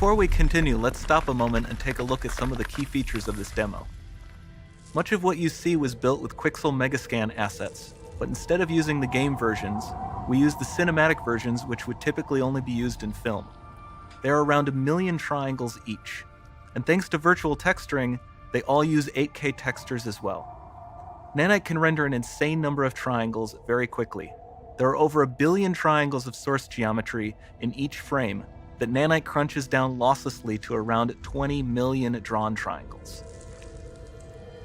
Before we continue, let's stop a moment and take a look at some of the key features of this demo. Much of what you see was built with Quixel Megascan assets, but instead of using the game versions, we used the cinematic versions, which would typically only be used in film. There are around 1 million triangles each, and thanks to virtual texturing, they all use 8K textures as well. Nanite can render an insane number of triangles very quickly. There are over 1 billion triangles of source geometry in each frame that Nanite crunches down losslessly to around 20 million drawn triangles.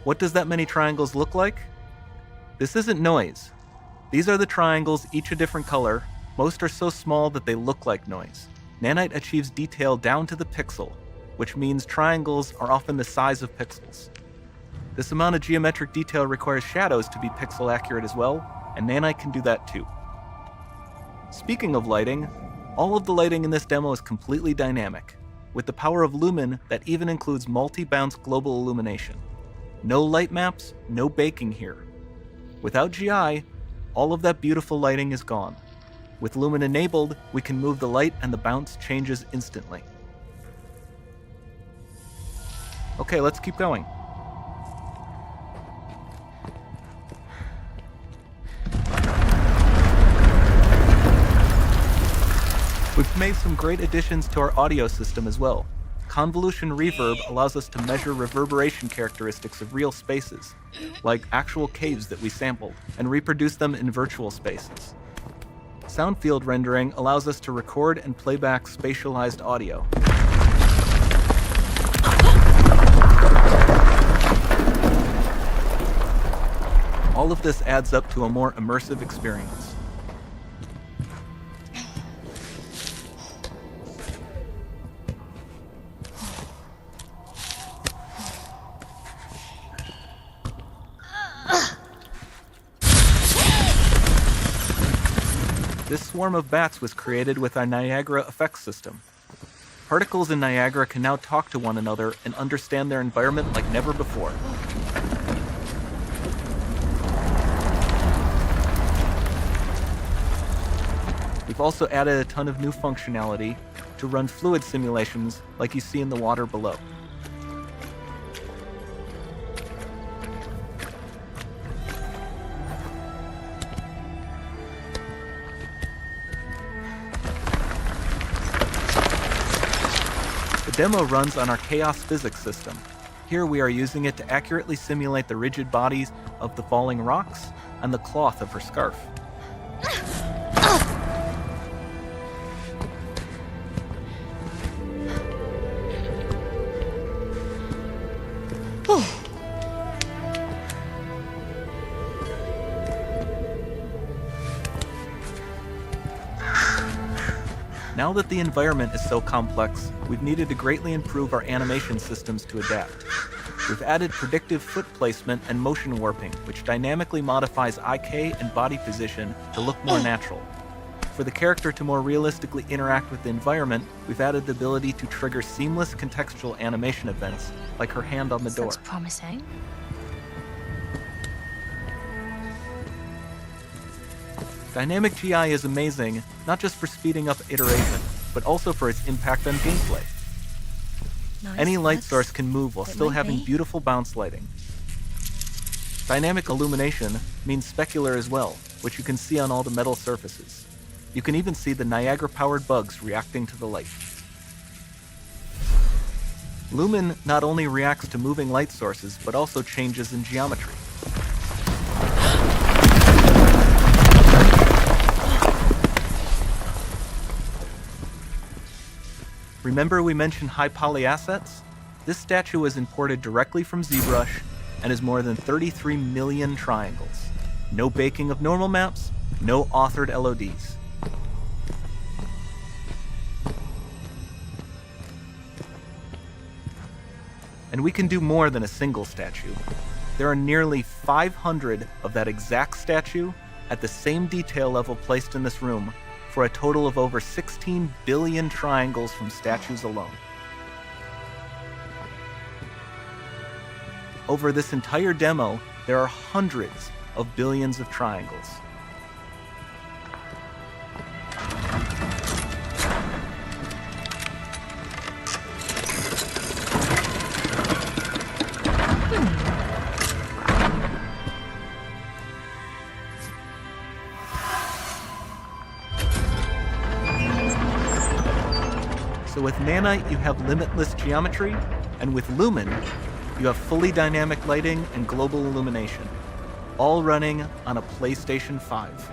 What does that many triangles look like? This isn't noise. These are the triangles, each a different color. Most are so small that they look like noise. Nanite achieves detail down to the pixel, which means triangles are often the size of pixels. This amount of geometric detail requires shadows to be pixel accurate as well, and Nanite can do that too. Speaking of lighting, all of the lighting in this demo is completely dynamic, with the power of Lumen that even includes multi-bounce global illumination. No light maps, no baking here. Without GI, all of that beautiful lighting is gone. With Lumen enabled, we can move the light and the bounce changes instantly. Okay, let's keep going. We've made some great additions to our audio system as well. Convolution reverb allows us to measure reverberation characteristics of real spaces, like actual caves that we sampled, and reproduce them in virtual spaces. Sound field rendering allows us to record and playback spatialized audio. All of this adds up to a more immersive experience. This swarm of bats was created with our Niagara effects system. Particles in Niagara can now talk to one another and understand their environment like never before. We've also added a ton of new functionality to run fluid simulations like you see in the water below. The demo runs on our chaos physics system. Here we are using it to accurately simulate the rigid bodies of the falling rocks and the cloth of her scarf. Now that the environment is so complex, we've needed to greatly improve our animation systems to adapt. We've added predictive foot placement and motion warping, which dynamically modifies IK and body position to look more natural. For the character to more realistically interact with the environment, we've added the ability to trigger seamless contextual animation events, like her hand on the door. Looks promising. Dynamic GI is amazing, not just for speeding up iteration, but also for its impact on gameplay. Nice. Any light source can move while still having beautiful bounce lighting. Dynamic illumination means specular as well, which you can see on all the metal surfaces. You can even see the Niagara-powered bugs reacting to the light. Lumen not only reacts to moving light sources, but also changes in geometry. Remember we mentioned high poly assets? This statue was imported directly from ZBrush and is more than 33 million triangles. No baking of normal maps, no authored LODs. And we can do more than a single statue. There are nearly 500 of that exact statue at the same detail level placed in this room, for a total of over 16 billion triangles from statues alone. Over this entire demo, there are hundreds of billions of triangles. So with Nanite, you have limitless geometry, and with Lumen, you have fully dynamic lighting and global illumination, all running on a PlayStation 5.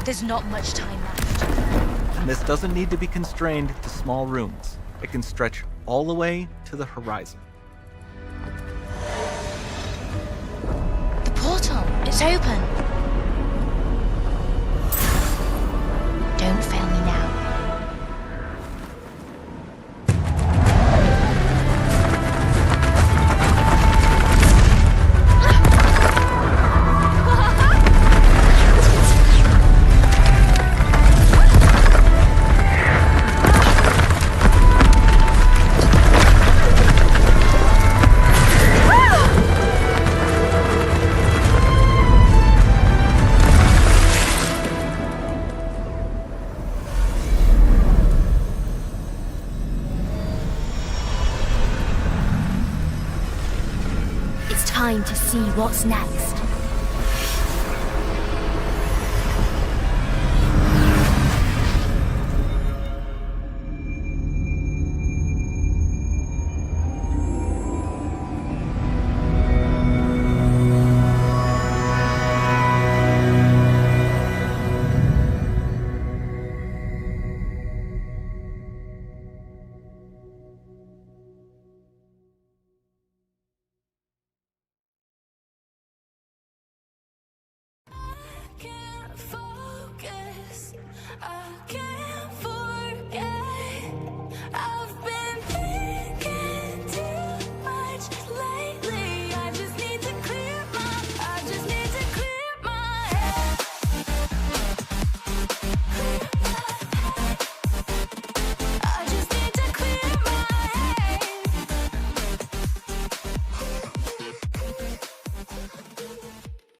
There's not much time left. And this doesn't need to be constrained to small rooms. It can stretch all the way to the horizon. The portal, it's open. Don't fail me now. Time to see what's next.